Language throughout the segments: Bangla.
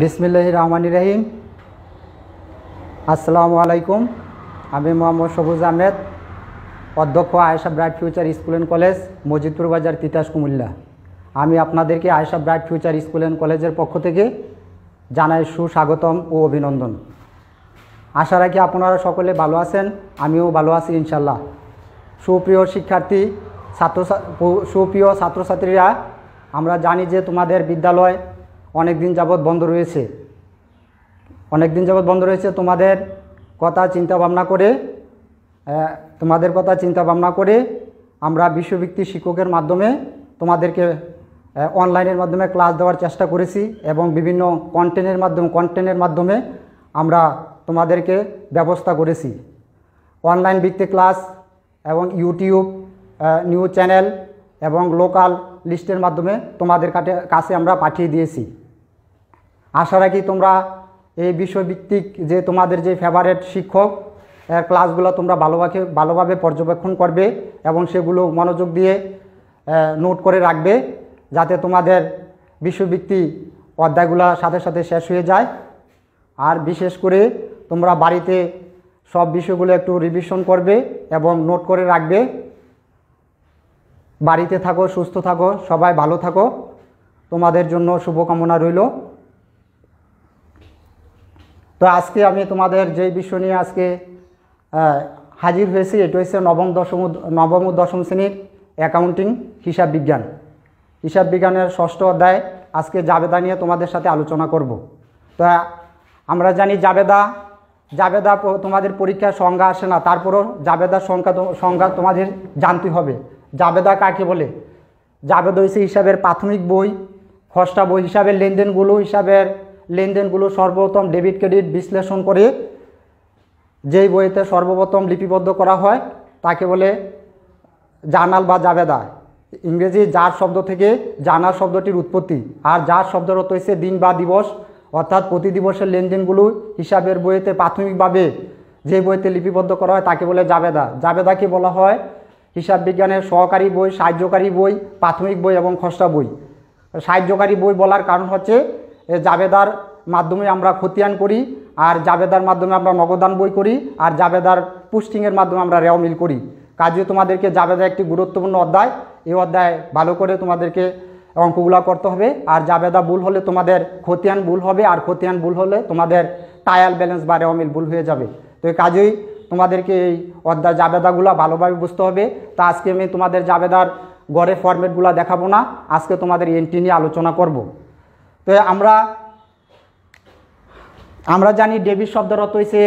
বিসমিল্লাহির রহমানির রহিম। আসসালামু আলাইকুম। আমি মোহাম্মদ সবুজ আহমেদ, অধ্যক্ষ Ayesha bright future school and college, Majidpur বাজার, তিতাস, কুমিল্লা। আমি আপনাদেরকে Ayesha bright future school and কলেজের পক্ষ থেকে জানাই সুস্বাগতম ও অভিনন্দন। আশা রাখি আপনারা সকলে ভালো আছেন, আমিও ভালো আছি ইনশাল্লাহ। সুপ্রিয় শিক্ষার্থী, সুপ্রিয় ছাত্রছাত্রীরা, আমরা জানি যে তোমাদের বিদ্যালয় অনেক দিন যাবৎ বন্ধ রয়েছে। তোমাদের কথা চিন্তা ভাবনা করে আমরা বিশ্বভিত্তিক শিক্ষকের মাধ্যমে তোমাদেরকে অনলাইনের মাধ্যমে ক্লাস দেওয়ার চেষ্টা করেছি এবং বিভিন্ন কন্টেন্টের মাধ্যমে আমরা তোমাদেরকে ব্যবস্থা করেছি। অনলাইন ভিত্তিক ক্লাস এবং ইউটিউব নিউজ চ্যানেল এবং লোকাল লিস্টের মাধ্যমে তোমাদের কাছে আমরা পাঠিয়ে দিয়েছি। আশা রাখি তোমরা এই বিষয়ভিত্তিক যে তোমাদের যে ফেভারিট শিক্ষক ক্লাসগুলো তোমরা ভালোভাবে পর্যবেক্ষণ করবে এবং সেগুলো মনোযোগ দিয়ে নোট করে রাখবে, যাতে তোমাদের বিষয়ভিত্তিক অধ্যায়গুলো সাথে সাথে শেষ হয়ে যায়। আর বিশেষ করে তোমরা বাড়িতে সব বিষয়গুলো একটু রিভিশন করবে এবং নোট করে রাখবে। বাড়িতে থাকো, সুস্থ থাকো, সবাই ভালো থাকো, তোমাদের জন্য শুভকামনা রইল। তো আজকে আমি তোমাদের যেই বিষয় নিয়ে আজকে হাজির হয়েছি, এটা হচ্ছে নবম ও দশম শ্রেণীর অ্যাকাউন্টিং হিসাব বিজ্ঞানের ষষ্ঠ অধ্যায়। আজকে জাবেদা নিয়ে তোমাদের সাথে আলোচনা করব। তো আমরা জানি জাবেদা তোমাদের পরীক্ষার সংজ্ঞা আসে না, তারপরও জাবেদার সংজ্ঞা তোমাদের জানতে হবে। জাবেদা কাকে বলে? জাবেদা হচ্ছে হিসাবের প্রাথমিক বই, খসড়া বই। লেনদেনগুলো সর্বপ্রথম ডেবিট ক্রেডিট বিশ্লেষণ করে যেই বইতে সর্বপ্রথম লিপিবদ্ধ করা হয় তাকে বলে জার্নাল বা জাবেদা। ইংরেজি জার শব্দ থেকে জার্নাল শব্দটির উৎপত্তি। আর জার শব্দের অর্থ হচ্ছে দিন বা দিবস, অর্থাৎ প্রতি দিবসের লেনদেনগুলো হিসাবের বইতে প্রাথমিকভাবে যে বইতে লিপিবদ্ধ করা হয় তাকে বলে জাবেদা। জাবেদাকে বলা হয় হিসাব বিজ্ঞানের সহকারী বই, সাহায্যকারী বই, প্রাথমিক বই এবং খসড়া বই। সাহায্যকারী বই বলার কারণ হচ্ছে জাবেদার মাধ্যমে আমরা খতিয়ান করি, আর জাবেদার মাধ্যমে আমরা নগদান বই করি, আর জাবেদার পুস্টিংয়ের মাধ্যমে আমরা রেওমিল করি। কাজে তোমাদেরকে জাবেদা একটি গুরুত্বপূর্ণ অধ্যায়। এই অধ্যায় ভালো করে তোমাদেরকে অঙ্কগুলো করতে হবে। আর জাবেদা ভুল হলে তোমাদের খতিয়ান ভুল হবে, আর খতিয়ান ভুল হলে তোমাদের ট্রায়াল ব্যালেন্স বা রেওমিল ভুল হয়ে যাবে। তো এই কাজেই তোমাদেরকে এই অধ্যায় জাবেদাগুলো ভালোভাবে বুঝতে হবে। তা আজকে আমি তোমাদের জাবেদার গড়ের ফরম্যাটগুলো দেখাবো না, আজকে তোমাদের এন্ট্রি নিয়ে আলোচনা করব। তো আমরা জানি ডেবিট শব্দের অর্থ হচ্ছে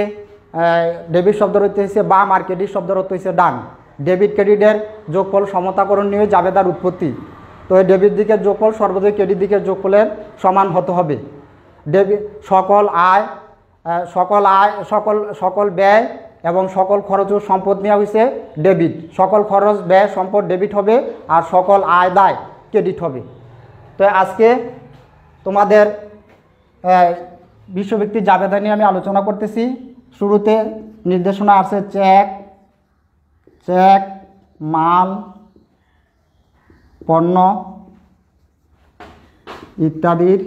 বাম, আর ক্রেডিট শব্দের অর্থ হচ্ছে ডান। ডেবিট ক্রেডিটের যোগফল সমতাকরণ নিয়ে জাবেদার উৎপত্তি। তো এই ডেবিট দিকের যোগফল সর্বদা ক্রেডিট দিকের যোগফলের সমান হতে হবে। সকল ব্যয় এবং সকল খরচ ও সম্পদ নেওয়া হয়েছে ডেবিট। সকল খরচ, ব্যয়, সম্পদ ডেবিট হবে, আর সকল আয় দায় ক্রেডিট হবে। তো আজকে তোমাদের বিশ্বভিত্তিক জাবেদা নিয়ে আমি আলোচনা করতেছি। শুরুতে নির্দেশনা আছে চেক, মাল, পণ্য ইত্যাদির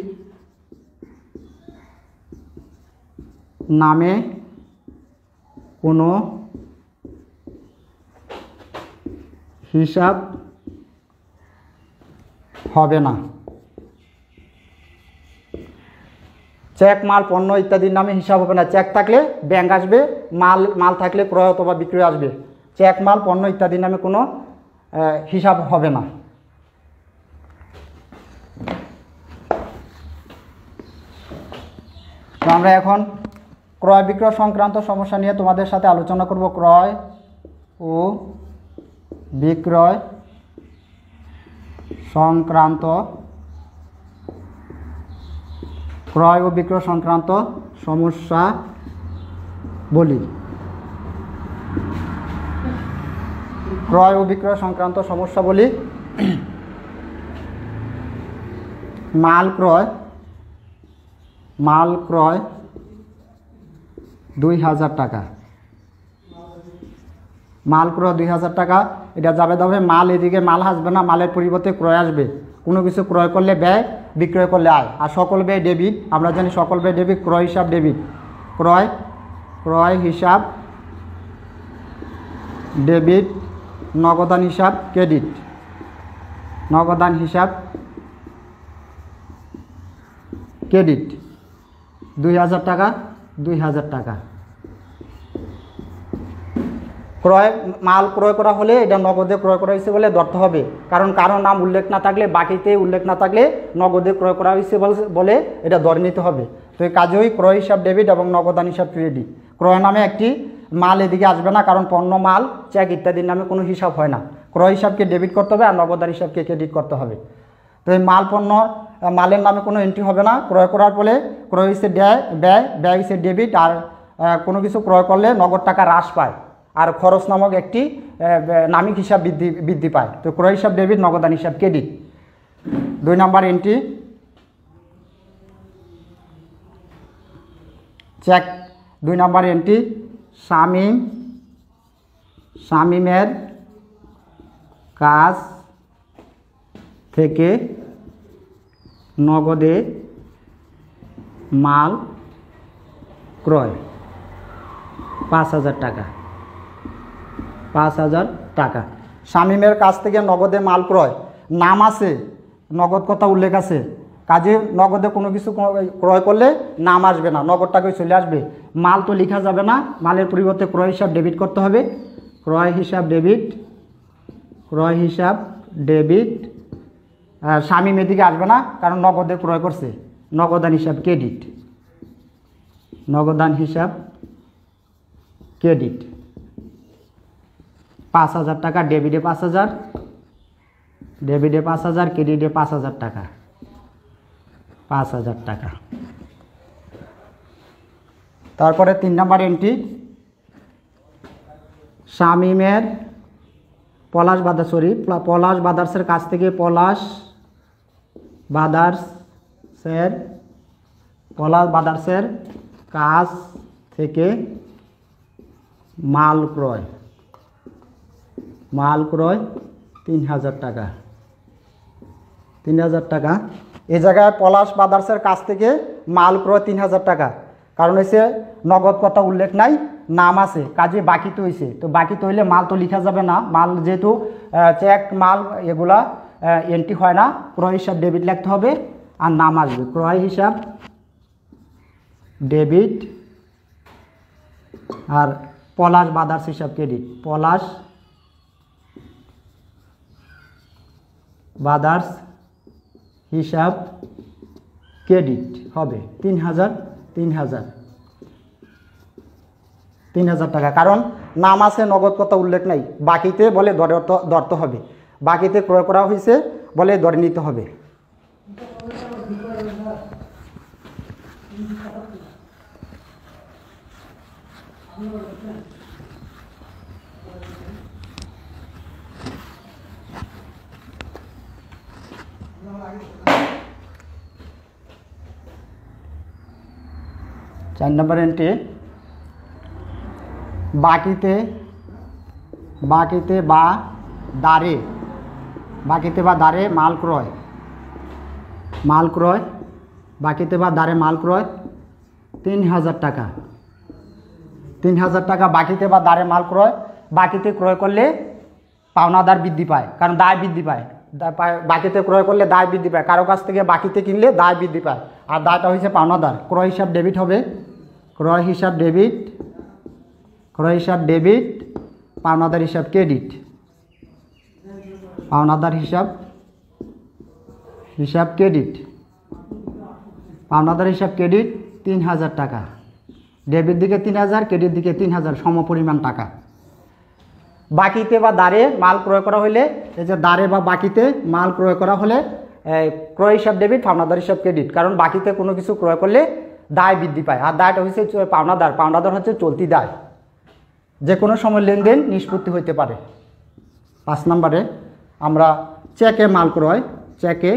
নামে কোনো হিসাব হবে না। চেক, মাল, পণ্য ইত্যাদির নামে হিসাব হবে না। চেক থাকলে ব্যাংক আসবে, মাল থাকলে ক্রয় অথবা বিক্রয় আসবে। চেক, মাল, পণ্য ইত্যাদির নামে কোনো হিসাব হবে না। তো আমরা এখন ক্রয় বিক্রয় সংক্রান্ত সমস্যা নিয়ে তোমাদের সাথে আলোচনা করব। ক্রয় ও বিক্রয় সংক্রান্ত সমস্যা বলি। মাল ক্রয় 2000 টাকা। মাল ক্রয় 2000 টাকা, এটা যাবে মাল, এদিকে মাল আসবে না, মালের পরিবর্তে ক্রয় আসবে। কোনো কিছু ক্রয় করলে ব্যয়, বিক্রয় করলে আয়। আর সকল ব্যয় ডেবিট, আমরা জানি সকল ব্যয় ডেবিট, ক্রয় হিসাব ডেবিট, ক্রয় হিসাব ডেবিট, নগদান হিসাব ক্রেডিট, নগদান হিসাব ক্রেডিট। 2000 টাকা, 2000 টাকা। মাল ক্রয় করা হলে এটা নগদে ক্রয় করা হয়েছে বলে ধরতে হবে, কারণ কারো নাম উল্লেখ না থাকলে, বাকিতে উল্লেখ না থাকলে নগদে ক্রয় করা হয়েছে বলে এটা ধরে নিতে হবে। তো এই কাজেই ক্রয় হিসাব ডেবিট এবং নগদান হিসাব ক্রেডিট। ক্রয় নামে একটি মাল এদিকে আসবে না, কারণ পণ্য, মাল, চেক ইত্যাদির নামে কোনো হিসাব হয় না। ক্রয় হিসাবকে ডেবিট করতে হবে আর নগদান হিসাবকে ক্রেডিট করতে হবে। তো এই মাল, পণ্য, মালের নামে কোনো এন্ট্রি হবে না। ক্রয় করার ফলে ক্রয় হচ্ছে ব্যয়, ব্যয় হচ্ছে ডেবিট। আর কোনো কিছু ক্রয় করলে নগদ টাকা হ্রাস পায় আর খরচ নামক একটি নামিক হিসাব বৃদ্ধি পায়। তো ক্রয় হিসাব ডেবিট, নগদান হিসাব ক্রেডিট। 2 নম্বর এন্ট্রি চেক। 2 নম্বর এন্ট্রি শামীমের কাছ থেকে নগদে মাল ক্রয় 5000 টাকা, 5000 টাকা। শামীমের কাছ থেকে নগদে মাল ক্রয়, নাম আছে, নগদ কথা উল্লেখ আছে, কাজে নগদে কোনো কিছু ক্রয় করলে নাম আসবে না, নগদ টাকায় চলে আসবে। মাল তো লেখা যাবে না, মালের পরিবর্তে ক্রয় হিসাব ডেবিট করতে হবে। ক্রয় হিসাব ডেবিট, ক্রয় হিসাব ডেবিট। শামীম এদিকে আসবে না, কারণ নগদে ক্রয় করছে। নগদান হিসাব ক্রেডিট, নগদান হিসাব ক্রেডিট। 5000 টাকা, ডেবিটে 5000, ডেবিটে 5000, ক্রেডিটে 5000 টাকা, 5000 টাকা। তারপরে 3 নম্বর এন্ট্রি শামীমের পলাশ ব্রাদার্সের কাছ থেকে পলাশ ব্রাদার্সের কাছ থেকে মাল ক্রয় 3000 টাকা, 3000 টাকা। এই জায়গায় পলাশ ব্রাদার্সের কাছ থেকে মাল ক্রয় 3000 টাকা, কারণ হচ্ছে নগদ কথা উল্লেখ নাই, নাম আছে, কাজে বাকি তো হয়েছে। তো বাকি তো হইলে মাল তো লেখা যাবে না, মাল যেহেতু চেক, মাল এগুলা এন্ট্রি হয় না, ক্রয় হিসাব ডেবিট লিখতে হবে আর নাম আসবে। ক্রয় হিসাব ডেবিট আর পলাশ ব্রাদার্স হিসাব ক্রেডিট, পলাশ ব্রাদার্স হিসাব ক্রেডিট হবে 3000 টাকা, কারণ নাম আছে, নগদ কথা উল্লেখ নাই, বাকিতে বলে ধরতে হবে, বাকিতে ক্রয় করা হয়েছে বলে ধরে নিতে হবে। চার নম্বর এন্ট্রি বাকিতে বা দাঁড়ে মাল ক্রয়, বাকিতে বা দাঁড়ে মাল ক্রয় 3000 টাকা, 3000 টাকা। বাকিতে বা দাঁড়ে মাল ক্রয়, বাকিতে ক্রয় করলে পাওনাদার বৃদ্ধি পায়, কারণ দায় বৃদ্ধি পায়। বাকিতে ক্রয় করলে দায় বৃদ্ধি পায়, কারো কাছ থেকে বাকিতে কিনলে দায় বৃদ্ধি পায়, আর দায়টা হয়েছে পাওনাদার। ক্রয় হিসাব ডেবিট হবে, ক্রয় হিসাব ডেবিট, পাওনাদার হিসাব ক্রেডিট, পাওনাদার হিসাব ক্রেডিট, পাওনাদার হিসাব ক্রেডিট 3000 টাকা। ডেবিট দিকে 3000, ক্রেডিট দিকে 3000, সমপরিমাণ টাকা। বাকিতে বা দাঁড়ে মাল ক্রয় করা হলে, এই যে দাঁড়ে বা বাকিতে মাল ক্রয় করা হলে ক্রয় হিসাব ডেবিট, পাওনাদার হিসাব ক্রেডিট, কারণ বাকিতে কোনো কিছু ক্রয় করলে দায় বৃদ্ধি পায়, আর দায়টা হচ্ছে পাওনাদার হচ্ছে চলতি দায়, যে কোনো সময় লেনদেন নিষ্পত্তি হইতে পারে। 5 নম্বরে আমরা চেকে মাল ক্রয়, চেকে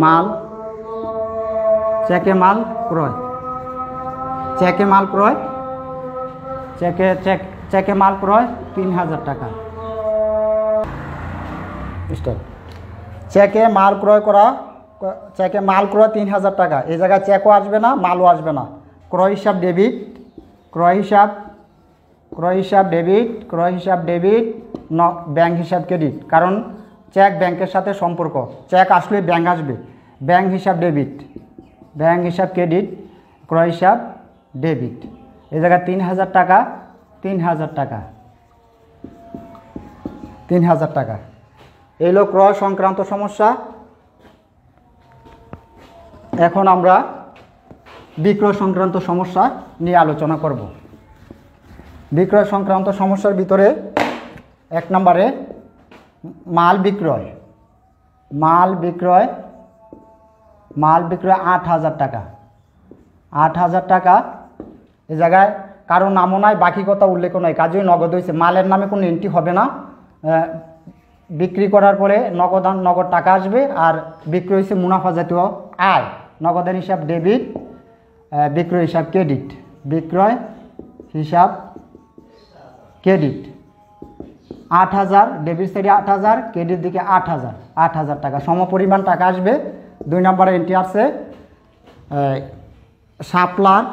মাল ক্রয়, চেকে মাল ক্রয় 3000 টাকা। চেকে মাল ক্রয় করা, চেকে মাল ক্রয় 3000 টাকা, এই জায়গায় চেকও আসবে না, মালও আসবে না। ক্রয় হিসাব ডেবিট, ক্রয় হিসাব ডেবিট, ক্রয় হিসাব ডেবিট, ব্যাংক হিসাব ক্রেডিট, কারণ চেক ব্যাংকের সাথে সম্পর্ক, চেক আসলে ব্যাংক আসবে। ব্যাংক হিসাব ডেবিট, ব্যাংক হিসাব ক্রেডিট, ক্রয় হিসাব ডেবিট। এই জায়গায় 3000 টাকা, 3000 টাকা, 3000 টাকা। এই হলো ক্রয় সংক্রান্ত সমস্যা। এখন আমরা বিক্রয় সংক্রান্ত সমস্যা নিয়ে আলোচনা করব। বিক্রয় সংক্রান্ত সমস্যার ভিতরে 1 নম্বরে মাল বিক্রয়, মাল বিক্রয় 8000 টাকা, 8000 টাকা। এই জায়গায় কারো নামও নাই, বাকি কথা উল্লেখ নয়, কাজেই নগদ হয়েছে। মালের নামে কোনো এন্ট্রি হবে না, বিক্রি করার পরে নগদ টাকা আসবে, আর বিক্রয় হয়েছে মুনাফা জাতীয় আয়। নগদান হিসাব ডেবিট, বিক্রয় হিসাব ক্রেডিট, বিক্রয় হিসাব ক্রেডিট। 8000 ডেবিট সাইডে 8000, ক্রেডিট দিকে 8000, 8000 টাকা সমপরিমাণ টাকা আসবে। 2 নম্বরে এন্ট্রি আছে সাপ্লার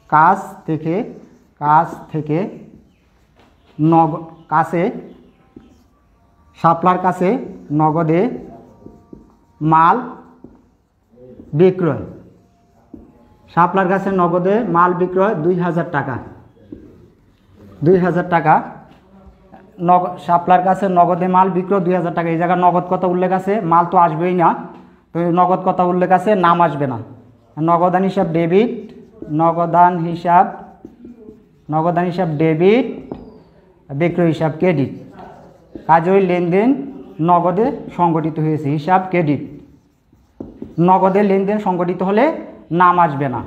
কাছ থেকে সাপ্লার কাছে নগদে মাল বিক্রয়, সাপ্লার কাছে নগদে মাল বিক্রয় 2000 টাকা, 2000 টাকা। সাপ্লার কাছে নগদে মাল বিক্রয় 2000 টাকা। এই জায়গায় নগদ কথা উল্লেখ আছে, মাল তো আসবেই না, তো নগদ কথা উল্লেখ আছে, নাম আসবে না। নগদান হিসাব ডেবিট, নগদান হিসাব ডেবিট, বিক্রয় হিসাব ক্রেডিট। কাজেই লেনদেন নগদে সংগঠিত হয়েছে, হিসাব ক্রেডিট। নগদে লেনদেন সংগঠিত হলে নাম আসবে না।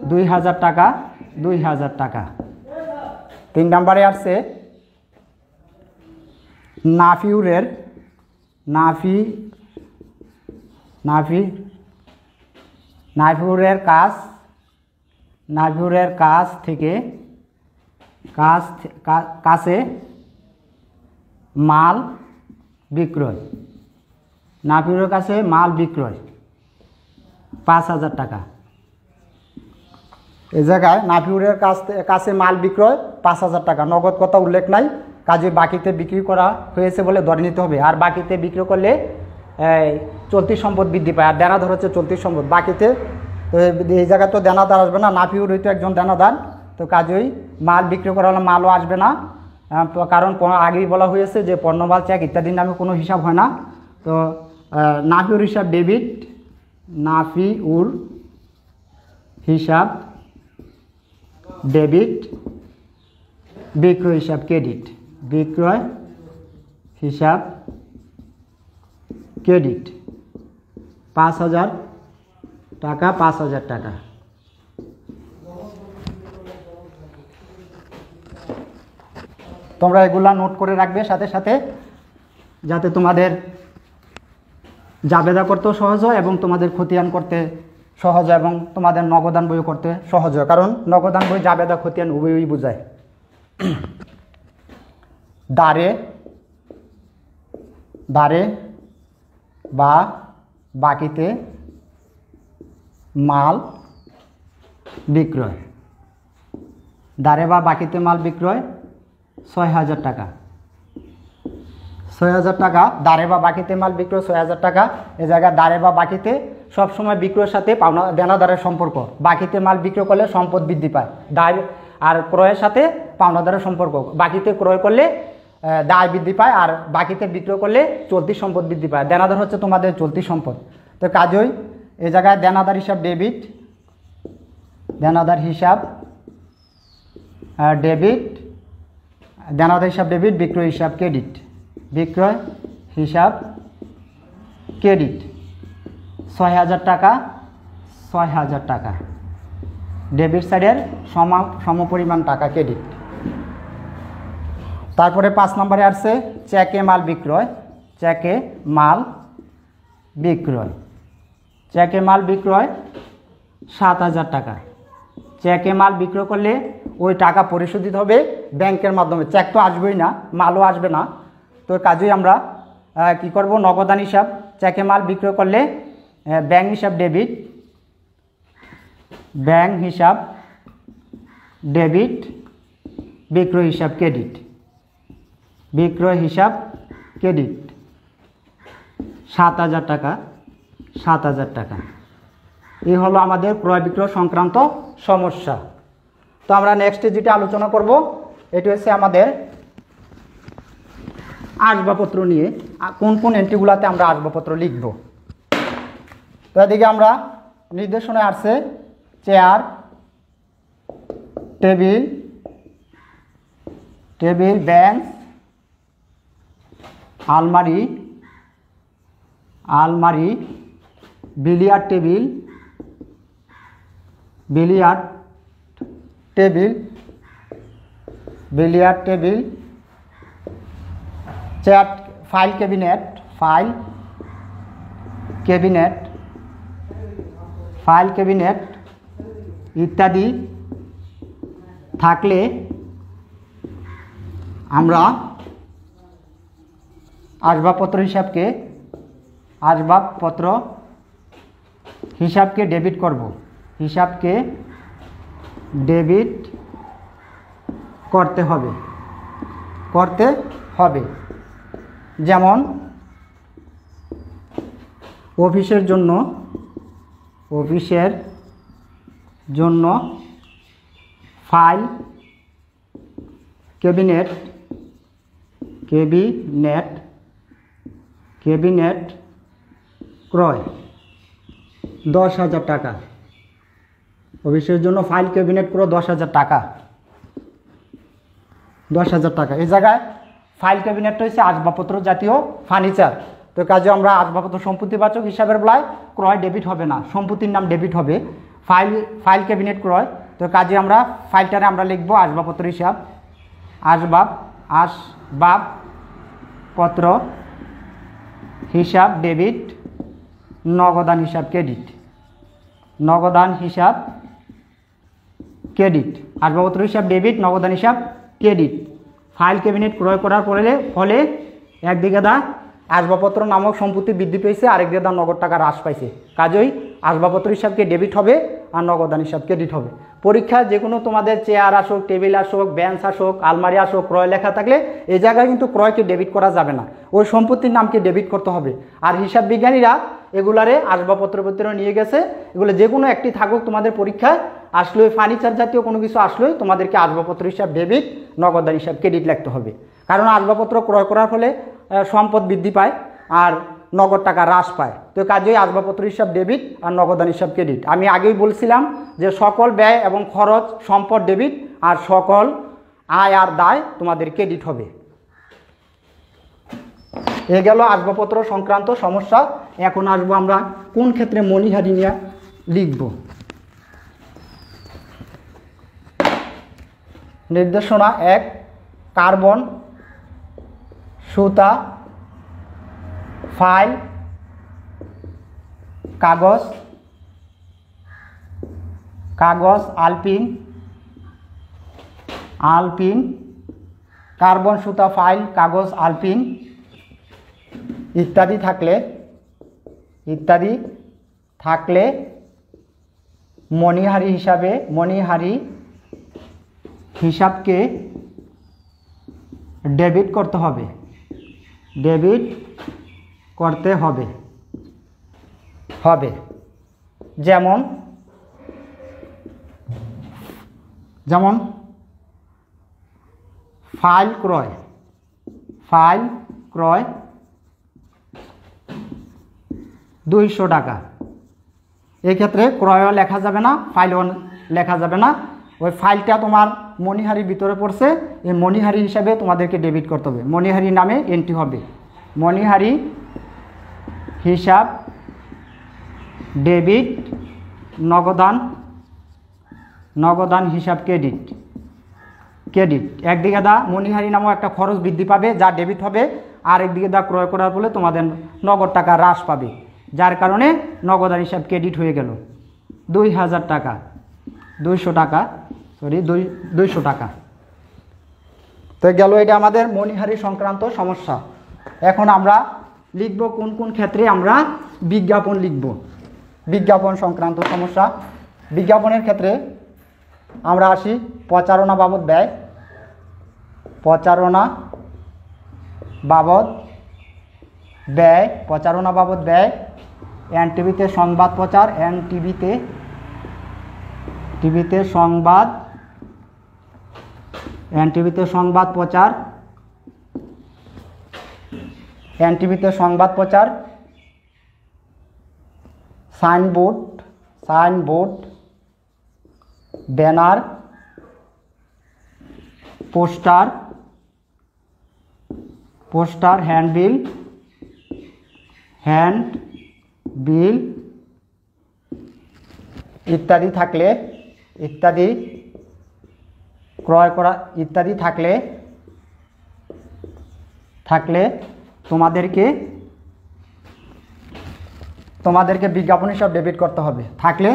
2000 টাকা, 2000 টাকা। 3 নম্বরে আসছে নাফিউরের কাছে মাল বিক্রয়, নাফিউরের কাছে মাল বিক্রয় 5000 টাকা। এই জায়গায় নাফিউরের কাছে মাল বিক্রয় 5000 টাকা, নগদ কথা উল্লেখ নাই, কাজে বাকিতে বিক্রি করা হয়েছে বলে ধরে নিতে হবে। আর বাকিতে বিক্রি করলে চলতি সম্পদ বৃদ্ধি পায়, আর দেনাদার হচ্ছে চলতি সম্পদ। বাকিতে এই জায়গায় তো দেনাদার আসবে না, নাফিউর হইতো একজন দেনাদার, তো কাজেই মাল বিক্রি করা হলে মালও আসবে না, কারণ আগেই বলা হয়েছে যে পণ্যমাল চেক ইত্যাদির নামে কোনো হিসাব হয় না। তো নাফিউর হিসাব ডেবিট, নাফিউর হিসাব ডেবিট, বিক্রয় হিসাব ক্রেডিট, বিক্রয় হিসাব ক্রেডিট 5000 টাকা, 5000 টাকা। তোমরা এগুলা নোট করে রাখবে সাথে সাথে, যাতে তোমাদের জাবেদা করতেও সহজ হয় এবং তোমাদের খতিয়ান করতে সহজ হয় এবং তোমাদের নগদান বই করতে সহজ হয়, কারণ নগদান বই জাবেদা খতিয়ান উভয়ই বোঝায়। দাঁড়ে বা বাকিতে মাল বিক্রয়, দাঁড়ে বা বাকিতে মাল বিক্রয় 6000 টাকা, 6000 টাকা। দাঁড়ে বা বাকিতে মাল বিক্রয় 6000 টাকা। এ জায়গায় দাঁড়ে বা বাকিতে সবসময় বিক্রয়ের সাথে পাওনা দেনাদারের সম্পর্ক। বাকিতে মাল বিক্রয় করলে সম্পদ বৃদ্ধি পায়, দায় আর ক্রয়ের সাথে পাওনাদারের সম্পর্ক। বাকিতে ক্রয় করলে দায় বৃদ্ধি পায়, আর বাকিতে বিক্রয় করলে চলতি সম্পদ বৃদ্ধি পায়। দেনাদার হচ্ছে তোমাদের চলতি সম্পদ। তো কাজেই এই জায়গায় দেনাদার হিসাব ডেবিট, দেনাদার হিসাব ডেবিট, দেনাদার হিসাব ডেবিট, বিক্রয় হিসাব ক্রেডিট, বিক্রয় হিসাব ক্রেডিট 6000 টাকা, 6000 টাকা। ডেবিট সাইডের সমপরিমাণ টাকা ক্রেডিট। তারপরে 5 নম্বরে আসছে চেকে মাল বিক্রয়, চেকে মাল বিক্রয়, চেকে মাল বিক্রয় 7000 টাকা। চেকে মাল বিক্রয় করলে ওই টাকা পরিশোধিত হবে ব্যাংকের মাধ্যমে, চেক তো আসবেই না, মালও আসবে না, তো কাজেই আমরা কি করব, নগদান হিসাব চেকে মাল বিক্রয় করলে ব্যাংক হিসাব ডেবিট, ব্যাংক হিসাব ডেবিট, বিক্রয় হিসাব ক্রেডিট, বিক্রয় হিসাব ক্রেডিট 7,000 টাকা, 7,000 টাকা। এই হলো আমাদের ক্রয় বিক্রয় সংক্রান্ত সমস্যা। তো আমরা নেক্সটে যেটা আলোচনা করব এটি হচ্ছে আমাদের আসবাবপত্র নিয়ে, কোন কোন এন্ট্রিগুলোতে আমরা আসবাবপত্র লিখব। তো এদিকে আমরা নির্দেশনায় আসছে চেয়ার, টেবিল, টেবিল, বেঞ্চ, আলমারি, আলমারি, billiard table, billiard table, billiard table, chair, file cabinet, file cabinet, file cabinet ইত্যাদি থাকলে আমরা আসবাবপত্র হিসাবকে ডেবিট করব, হিসাবকে ডেবিট করতে হবে। যেমন অফিসের জন্য ফাইল ক্যাবিনেট, ক্রয় 10,000 টাকা। অফিসের জন্য ফাইল ক্যাবিনেট ক্রয় 10,000 টাকা, 10,000 টাকা। এই জায়গায় ফাইল ক্যাবিনেটটা হচ্ছে আসবাবপত্র জাতীয় ফার্নিচার। তো কাজে আমরা আসবাবপত্র সম্পত্তিবাচক হিসাবের বেলায় ক্রয় ডেবিট হবে না, সম্পত্তির নাম ডেবিট হবে। ফাইল ক্যাবিনেট ক্রয়, তো কাজে আমরা ফাইলটারে আমরা লিখব আসবাবপত্র হিসাব, আসবাবপত্র হিসাব ডেবিট, নগদান হিসাব ক্রেডিট, নগদান হিসাব ক্রেডিট, আসবাবপত্র হিসাব ডেবিট, নগদান হিসাব ক্রেডিট। ফাইল ক্যাবিনেট ক্রয় করার ফলে একদিকে দা আসবাবপত্র নামক সম্পত্তি বৃদ্ধি পেয়েছে, আরেকদিকে দা নগদ টাকা হ্রাস পাইছে। কাজেই আসবাবপত্র হিসাবকে ডেবিট হবে আর নগদান হিসাব ক্রেডিট হবে। পরীক্ষা যে কোনো তোমাদের চেয়ার আসুক, টেবিল আসুক, বেঞ্চ আসুক, আলমারি আসুক, ক্রয় লেখা থাকলে এই জায়গায় কিন্তু ক্রয়কে ডেবিট করা যাবে না, ওই সম্পত্তির নামকে ডেবিট করতে হবে। আর হিসাব বিজ্ঞানীরা এগুলারে আসবাবপত্র ভিতরে নিয়ে গেছে, এগুলো যে কোনো একটি থাকুক তোমাদের পরীক্ষায় আসলে ফার্নিচার জাতীয় কোনো কিছু আসলেই তোমাদেরকে আসবাবপত্র হিসাব ডেবিট, নগদান হিসাব ক্রেডিট লিখতে হবে। কারণ আসবাবপত্র ক্রয় করার ফলে সম্পদ বৃদ্ধি পায় আর নগদ টাকা হ্রাস পায়। তো কাজেই আসবাবপত্র হিসাব ডেবিট আর নগদান হিসাব ক্রেডিট। আমি আগেই বলছিলাম যে সকল ব্যয় এবং খরচ সম্পদ ডেবিট আর সকল আয় আর দায় তোমাদের ক্রেডিট হবে। এ গেল আসবাবপত্র সংক্রান্ত সমস্যা। এখন আসবো আমরা কোন ক্ষেত্রে মণিহারি নিয়ে লিখব। নির্দেশনা 1, কার্বন, সুতা, ফাইল, কাগজ, আলপিন, কার্বন, সুতা, ফাইল, কাগজ, আলপিন ইত্যাদি থাকলে মণিহারি হিসাবকে ডেবিট করতে হবে। যেমন ফাইল ক্রয় 200 টাকা। এক্ষেত্রে ক্রয়ও লেখা যাবে না, ফাইলও লেখা যাবে না। ওই ফাইলটা তোমার মণিহারির ভিতরে পড়ছে, এই মণিহারি হিসাবে তোমাদেরকে ডেবিট করতে হবে, মণিহারি নামে এন্ট্রি হবে। মণিহারি হিসাব ডেবিট, নগদান হিসাব ক্রেডিট। একদিকে দা মণিহারি নামক একটা খরচ বৃদ্ধি পাবে যা ডেবিট হবে, আর একদিকে দা ক্রয় করার ফলে তোমাদের নগদ টাকা হ্রাস পাবে, যার কারণে নগদান হিসাব ক্রেডিট হয়ে গেল 2,000 টাকা, 200 টাকা। তো গেল এটা আমাদের মণিহারি সংক্রান্ত সমস্যা। এখন আমরা লিখব কোন কোন ক্ষেত্রে আমরা বিজ্ঞাপন লিখব। বিজ্ঞাপন সংক্রান্ত সমস্যা। বিজ্ঞাপনের ক্ষেত্রে আমরা আসি প্রচারণা বাবদ ব্যয়। প্রচারণা বাবদ ব্যয়, প্রচারণা বাবদ ব্যয়। এনটিভিতে সংবাদ প্রচার, টিভিতে সংবাদ প্রচার, এনটিভিতে সংবাদ প্রচার। সাইনবোর্ড, ব্যানার, পোস্টার, হ্যান্ডবিল ইত্যাদি ক্রয় করা ইত্যাদি থাকলে তোমাদেরকে বিজ্ঞাপন হিসাব ডেবিট করতে হবে। থাকলে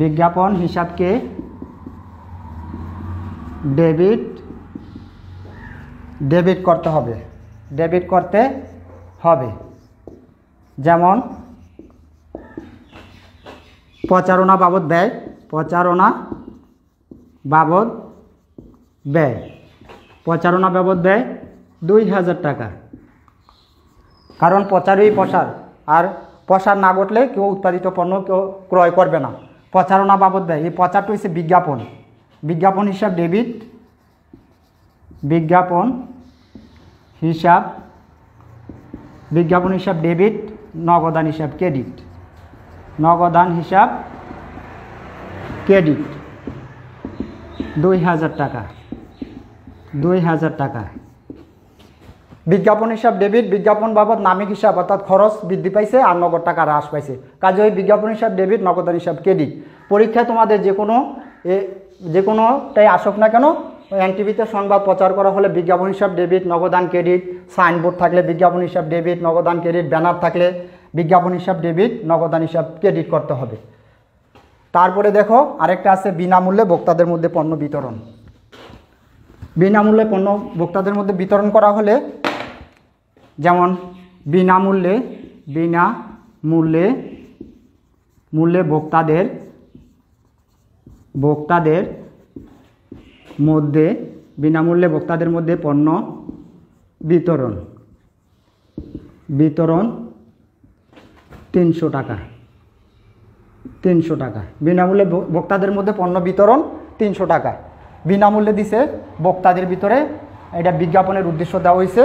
বিজ্ঞাপন হিসাবকে ডেবিট করতে হবে। যেমন প্রচারণা বাবদ ব্যয় 2000 টাকা। কারণ প্রচারই প্রসার, আর প্রসার না ঘটলে কেউ উৎপাদিত পণ্য কেউ ক্রয় করবে না। প্রচারণা বাবদ ব্যয়, এই প্রচারটা হচ্ছে বিজ্ঞাপন হিসাব ডেবিট, বিজ্ঞাপন হিসাব ডেবিট, নগদান হিসাব ক্রেডিট। 2000 টাকা। বিজ্ঞাপন হিসাব ডেবিট, বিজ্ঞাপন বাবদ নামিক হিসাব অর্থাৎ খরচ বৃদ্ধি পাইছে আর নগদ টাকা হ্রাস পাইছে, কাজে ওই বিজ্ঞাপন হিসাব ডেবিট, নগদান হিসাব ক্রেডিট। পরীক্ষায় তোমাদের যে কোনোটাই আসুক না কেন, এনটিভিতে সংবাদ প্রচার করা হলে বিজ্ঞাপন হিসাব ডেবিট, নগদান ক্রেডিট। সাইনবোর্ড থাকলে বিজ্ঞাপন হিসাব ডেবিট, নগদান ক্রেডিট। ব্যানার থাকলে বিজ্ঞাপন হিসাব ডেবিট, নগদান হিসাব ক্রেডিট করতে হবে। তারপরে দেখো আরেকটা আছে বিনামূল্যে ভোক্তাদের মধ্যে পণ্য বিতরণ। বিনামূল্যে পণ্য ভোক্তাদের মধ্যে বিতরণ করা হলে যেমন বিনামূল্যে ভোক্তাদের মধ্যে পণ্য বিতরণ 300 টাকা। বিনামূল্যে ভোক্তাদের মধ্যে পণ্য বিতরণ 300 টাকা। বিনামূল্যে দিছে ভোক্তাদের ভিতরে, এটা বিজ্ঞাপনের উদ্দেশ্য দেওয়া হয়েছে।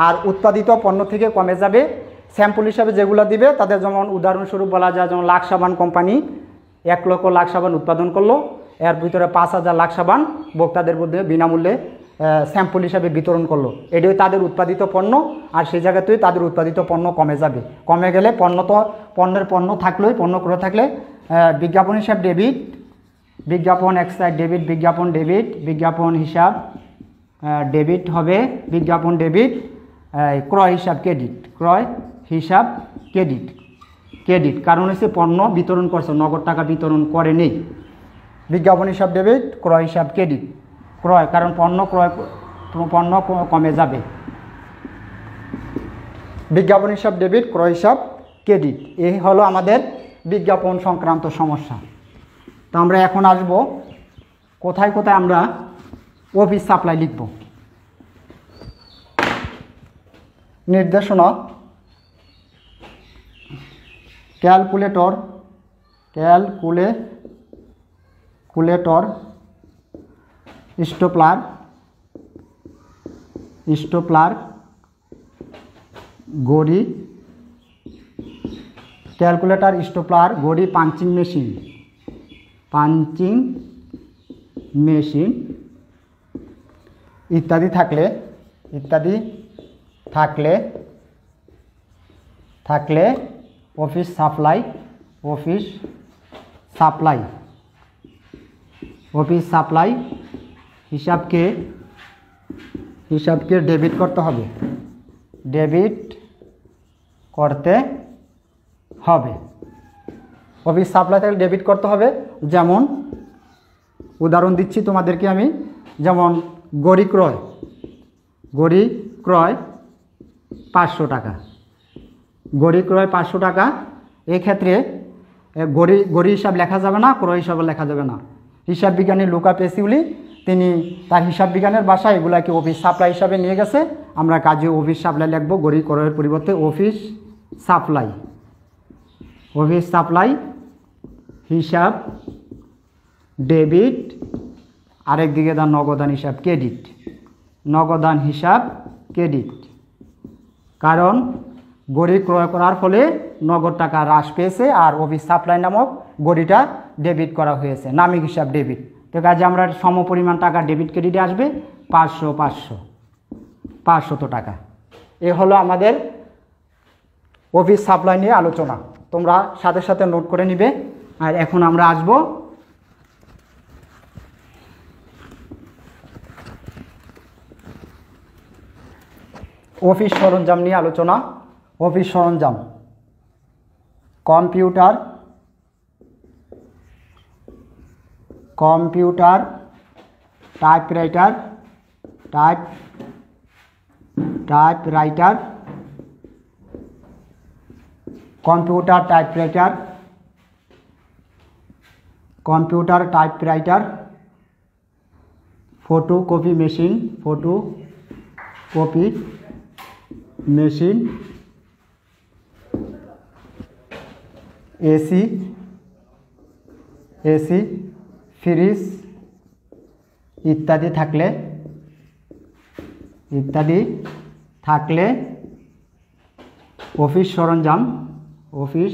আর উৎপাদিত পণ্য থেকে কমে যাবে। স্যাম্পল হিসাবে যেগুলো দিবে তাদের যেমন উদাহরণস্বরূপ বলা যায়, যেমন লাক্স সাবান কোম্পানি 1 লক্ষ লাক্স সাবান উৎপাদন করলো, এর ভিতরে 5000 লাক্স সাবান ভোক্তাদের মধ্যে বিনামূল্যে স্যাম্পল হিসাবে বিতরণ করলো। এটাই তাদের উৎপাদিত পণ্য, আর সেই জায়গাতেই তাদের উৎপাদিত পণ্য কমে যাবে। কমে গেলে পণ্য থাকলেই, পণ্য ক্রয় থাকলে বিজ্ঞাপন হিসাব ডেবিট, বিজ্ঞাপন এক্সাইড ডেবিট, বিজ্ঞাপন হিসাব ডেবিট হবে, বিজ্ঞাপন ডেবিট। ক্রয় হিসাব ক্রেডিট, কারণ হচ্ছে পণ্য বিতরণ করছে, নগদ টাকা বিতরণ করে নেই। বিজ্ঞাপন হিসাব ডেবিট, ক্রয় হিসাব ক্রেডিট। ক্রয়, কারণ পণ্য কমে যাবে। বিজ্ঞাপন হিসাব ডেবিট, ক্রয় হিসাব ক্রেডিট। এই হলো আমাদের বিজ্ঞাপন সংক্রান্ত সমস্যা। তো আমরা এখন আসব কোথায় আমরা অফিস সাপ্লাই লিখব। নির্দেশনা ক্যালকুলেটর স্টেপলার ঘড়ি, ক্যালকুলেটর, স্টেপলার ঘড়ি, পাঞ্চিং মেশিন ইত্যাদি থাকলে অফিস সাপ্লাই হিসাবকে ডেবিট করতে হবে। অফিস সাপ্লাই থেকে ডেবিট করতে হবে। যেমন উদাহরণ দিচ্ছি তোমাদেরকে আমি, যেমন গড়ি ক্রয়, গড়ি ক্রয় 500 টাকা, গড়ি ক্রয় 500 টাকা। এক্ষেত্রে গড়ি হিসাব লেখা যাবে না, ক্রয় হিসাবে লেখা যাবে না। হিসাব বিজ্ঞানী লুকা পেসিউলি তিনি তার হিসাব বিজ্ঞানের ভাষায় এগুলাকে অফিস সাপ্লাই হিসাবে নিয়ে গেছে। আমরা কাজে অফিস সাপ্লাই লিখব, গড়ি ক্রয়ের পরিবর্তে অফিস সাপ্লাই, অফিস সাপ্লাই হিসাব ডেবিট, আরেক দিকে তার নগদান হিসাব ক্রেডিট, নগদান হিসাব ক্রেডিট। কারণ গড়ি ক্রয় করার ফলে নগদ টাকা হ্রাস পেয়েছে আর অফিস সাপ্লাই নামক গড়িটা ডেবিট করা হয়েছে, নামিক হিসাব ডেবিট। তো কাজে আমরা সমপরিমাণ টাকা ডেবিট ক্রেডিটে আসবে 500 টাকা। এ হলো আমাদের অফিস সাপ্লাই নিয়ে আলোচনা, তোমরা সাথে সাথে নোট করে নিবে। আর এখন আমরা আসব অফিস সরঞ্জাম নিয়ে আলোচনা। অফিস সরঞ্জাম computer, computer, typewriter, typewriter, computer typewriter, computer typewriter, photocopy machine, photocopy machine, AC, AC, fridge ইত্যাদি থাকলে, ইত্যাদি থাকলে অফিস সরঞ্জাম, অফিস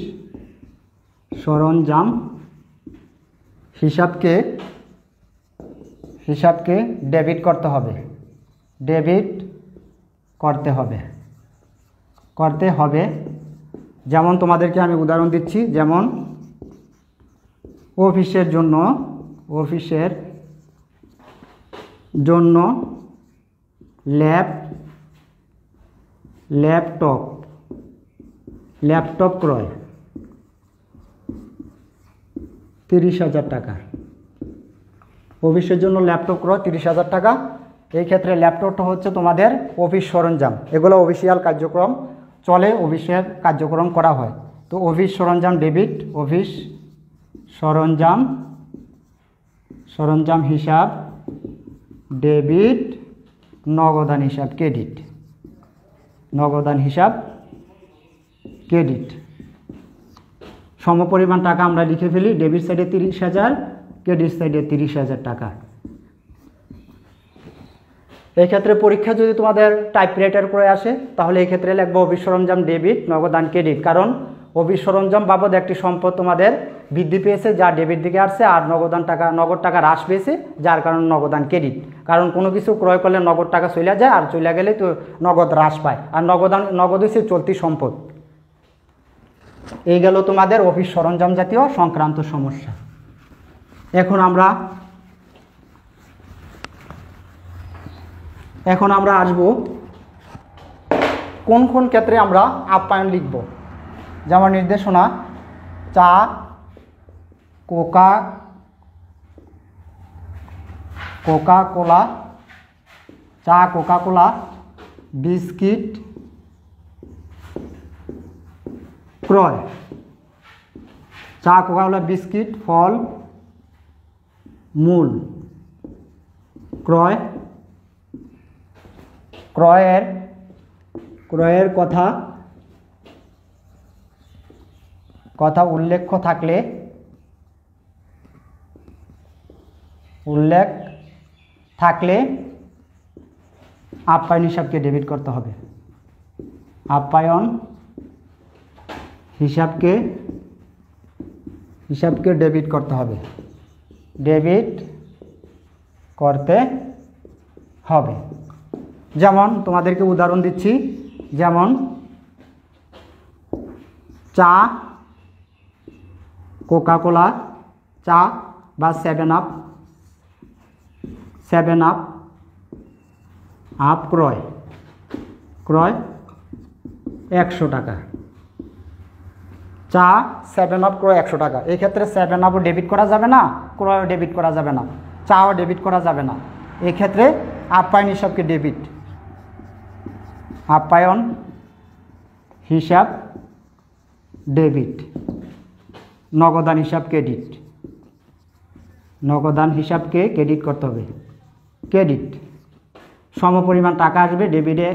সরঞ্জাম হিসাবকে ডেবিট করতে হবে, ডেবিট করতে হবে। যেমন তোমাদেরকে আমি উদাহরণ দিচ্ছি, যেমন অফিসের জন্য ল্যাপটপ ক্রয় 30,000 টাকা, অফিসের জন্য ল্যাপটপ ক্রয় 30,000 টাকা। এই ক্ষেত্রে ল্যাপটপটা হচ্ছে তোমাদের অফিস সরঞ্জাম, এগুলো অফিসিয়াল কার্যক্রম চলে, অফিসের কার্যক্রম করা হয়। তো অফিস সরঞ্জাম ডেবিট, অফিস সরঞ্জাম হিসাব ডেবিট, নগদান হিসাব ক্রেডিট, নগদান হিসাব ক্রেডিট। সমপরিমাণ টাকা আমরা লিখে ফেলি, ডেবিট সাইডে 30,000, ক্রেডিট সাইডে 30,000 টাকা। এই ক্ষেত্রে পরীক্ষা যদি তোমাদের টাইপরাইটার করে আসে তাহলে এই ক্ষেত্রে লিখবো অফিস সরঞ্জাম ডেবিট, নগদান ক্রেডিট। কারণ অফিস সরঞ্জাম বাবদ একটি সম্পদ তোমাদের বৃদ্ধি পেয়েছে যা ডেবিট দিকে আসছে, আর নগদ টাকা হ্রাস পেয়েছে যার কারণে নগদান ক্রেডিট। কারণ কোনো কিছু ক্রয় করলে নগদ টাকা চলে যায়, আর চলে গেলে তো নগদ হ্রাস পায়, আর নগদ হচ্ছে চলতি সম্পদ। এই গেল তোমাদের অফিস সরঞ্জাম জাতীয় সংক্রান্ত সমস্যা। এখন আমরা আসব কোন কোন ক্ষেত্রে আমরা আপ্যায়ন লিখব। যেমন নির্দেশনা, চা, কোকা কোলা, চা, কোকা কোলা, বিস্কিট ক্রয়, চা, কোকা কোলা, বিস্কিট, ফল মূল ক্রয়, ক্রয়ের কথা উল্লেখ থাকলে আপ্যায়ন হিসাবকে ডেবিট করতে হবে, আপ্যায়ন হিসাবকে ডেবিট করতে হবে, ডেবিট করতে হবে। যেমন তোমাদেরকে উদাহরণ দিচ্ছি, যেমন চা, কোকা কোলা, চা বা 7 আপ ক্রয় 100 টাকা, চা 7 আপ ক্রয় 100 টাকা। এই ক্ষেত্রে 7 আপও ডেবিট করা যাবে না, ক্রয়ও ডেবিট করা যাবে না, চাও ডেবিট করা যাবে না। এই ক্ষেত্রে আপ্যায়ন হিসাবকে ডেবিট, আপ্যায়ন হিসাব ডেবিট, নগদান হিসাব ক্রেডিট, নগদান হিসাবকে ক্রেডিট করতে হবে, ক্রেডিট সমপরিমাণ টাকা আসবে, ডেবিটে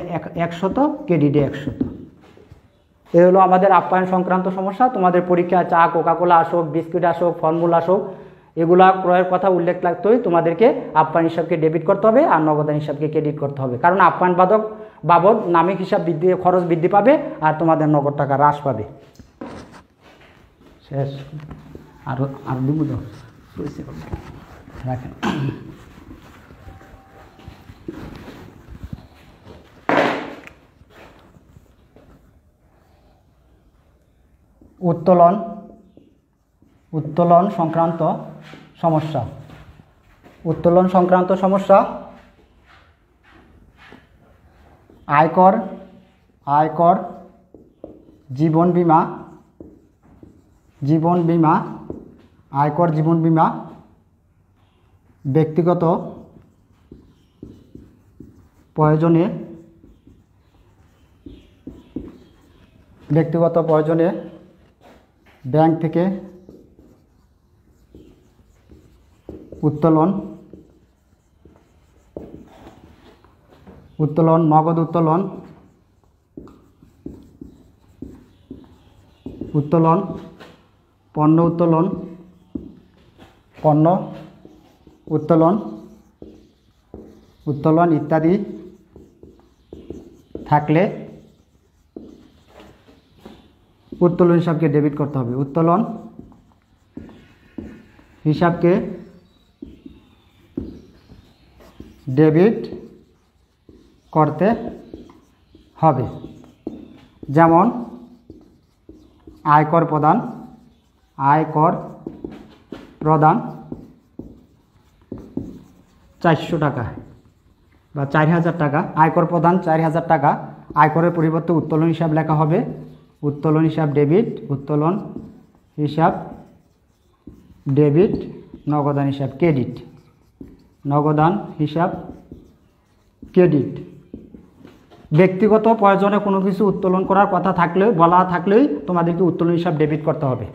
100, ক্রেডিটে 100। এ হলো আমাদের আপ্যায়ন সংক্রান্ত সমস্যা। তোমাদের পরীক্ষায় চা, কোকাকোলা আসুক, বিস্কুট আসুক, ফলমূল আসুক, এগুলা ক্রয়ের কথা উল্লেখ লাগতেই তোমাদেরকে আপ্যায়ন হিসাবকে ডেবিট করতে হবে আর নগদান হিসাবকে ক্রেডিট করতে হবে। কারণ আপ্যায়ন বাবদ নামিক হিসাব খরচ বৃদ্ধি পাবে আর তোমাদের নগদ টাকা হ্রাস পাবে। শেষ, আরো দিব তো রাখেন। উত্তোলন সংক্রান্ত সমস্যা। উত্তোলন সংক্রান্ত সমস্যা। আয়কর, জীবন বীমা, আয়কর জীবন বীমা, ব্যক্তিগত প্রয়োজনে ব্যাংক থেকে উত্তোলন, নগদ উত্তোলন, পণ্য উত্তোলন ইত্যাদি থাকলে উত্তোলন হিসাবকে ডেবিট করতে হবে। উত্তোলন হিসাবকে ডেবিট করতে হবে। যেমন আয়কর প্রদান 400 টাকা বা 4000 টাকা, আয়কর প্রদান 4000 টাকা, আয়করের পরিবর্তে উত্তোলন হিসাব লেখা হবে। উত্তোলন হিসাব ডেবিট, উত্তোলন হিসাব ডেবিট, নগদান হিসাব ক্রেডিট, নগদান হিসাব ক্রেডিট। ব্যক্তিগত প্রয়োজনে কোনো কিছু উত্তোলন করার কথা বলা থাকলেই তোমাদেরকে উত্তোলন হিসাব ডেবিট করতে হবে।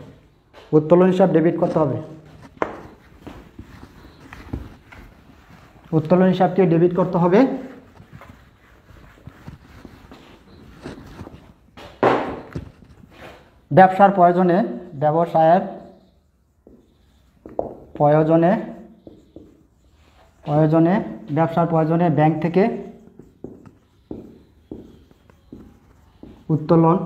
উত্তোলন হিসাব ডেবিট করতে হবে। উত্তোলন হিসাবকে ডেবিট করতে হবে। ব্যবসার প্রয়োজনে ব্যাংক থেকে উত্তোলন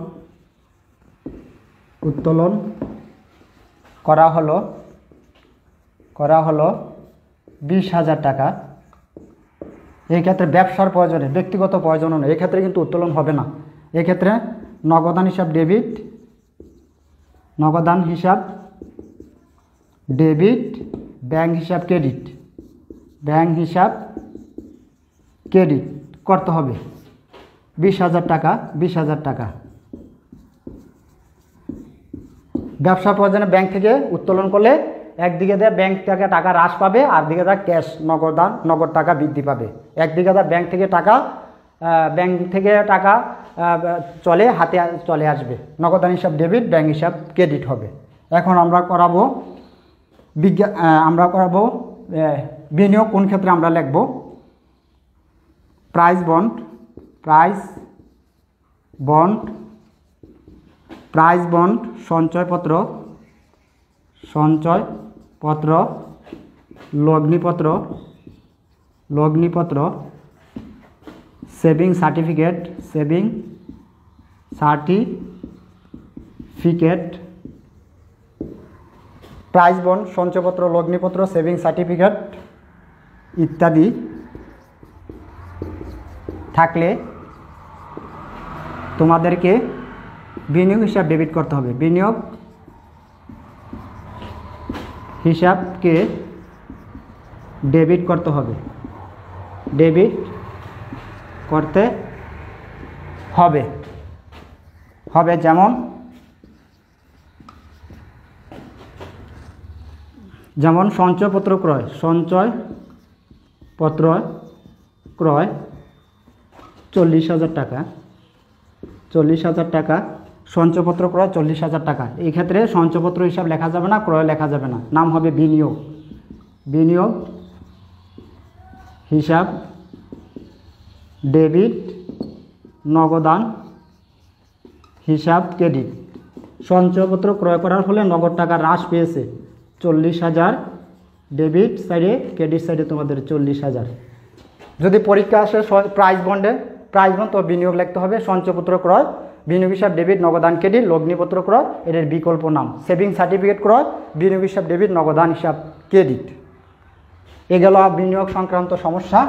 করা হলো 20,000 টাকা। এই ক্ষেত্রে ব্যবসার প্রয়োজনে, ব্যক্তিগত প্রয়োজনও নয়, এক্ষেত্রে কিন্তু উত্তোলন হবে না। এক্ষেত্রে নগদান হিসাব ডেবিট, ব্যাংক হিসাব ক্রেডিট করতে হবে 20,000 টাকা। ব্যবসা প্রয়োজনে ব্যাংক থেকে উত্তোলন করলে একদিকে ব্যাংক থেকে টাকা হ্রাস পাবে আর দিকে ক্যাশ নগদ টাকা বৃদ্ধি পাবে। একদিকে ব্যাংক থেকে টাকা হাতে চলে আসবে। নগদান হিসাব ডেবিট, ব্যাংক হিসাব ক্রেডিট হবে। এখন আমরা করাবো বিনিয়োগ। কোন ক্ষেত্রে আমরা লিখব? প্রাইজ বন্ড, সঞ্চয়পত্র, লগ্নিপত্র, সেভিং সার্টিফিকেট, প্রাইজ বন্ড, সঞ্চয়পত্র, লগ্নিপত্র, সেভিং সার্টিফিকেট ইত্যাদি থাকলে তোমাদেরকে বিনিয়োগ হিসাব ডেবিট করতে হবে। বিনিয়োগ হিসাবকে ডেবিট করতে হবে, যেমন সঞ্চয়পত্র ক্রয় 40,000 টাকা, 40,000 টাকা। সঞ্চয়পত্র ক্রয় 40,000 টাকা। এই ক্ষেত্রে সঞ্চয়পত্র হিসাব লেখা যাবে না, ক্রয় লেখা যাবে না, নাম হবে বিনিয়োগ। বিনিয়োগ হিসাব ডেবিট, নগদান হিসাব ক্রেডিট। সঞ্চয়পত্র ক্রয় করার ফলে নগদ টাকা হ্রাস পেয়েছে 40,000 ডেবিট সাইডে, ক্রেডিট সাইডে তোমাদের 40,000। যদি পরীক্ষা আসে প্রাইস বন্ড তো বিনিয়োগ লিখতে হবে। সঞ্চয়পত্র ক্রয় বিনিয়োগ হিসাব ডেবিট, নগদান ক্রেডিট। লগ্নিপত্র ক্রয় এর বিকল্প নাম। সেভিং সার্টিফিকেট ক্রয় বিনিয়োগ হিসাব ডেবিট, নগদান হিসাব ক্রেডিট। এ গেল বিনিয়োগ সংক্রান্ত সমস্যা।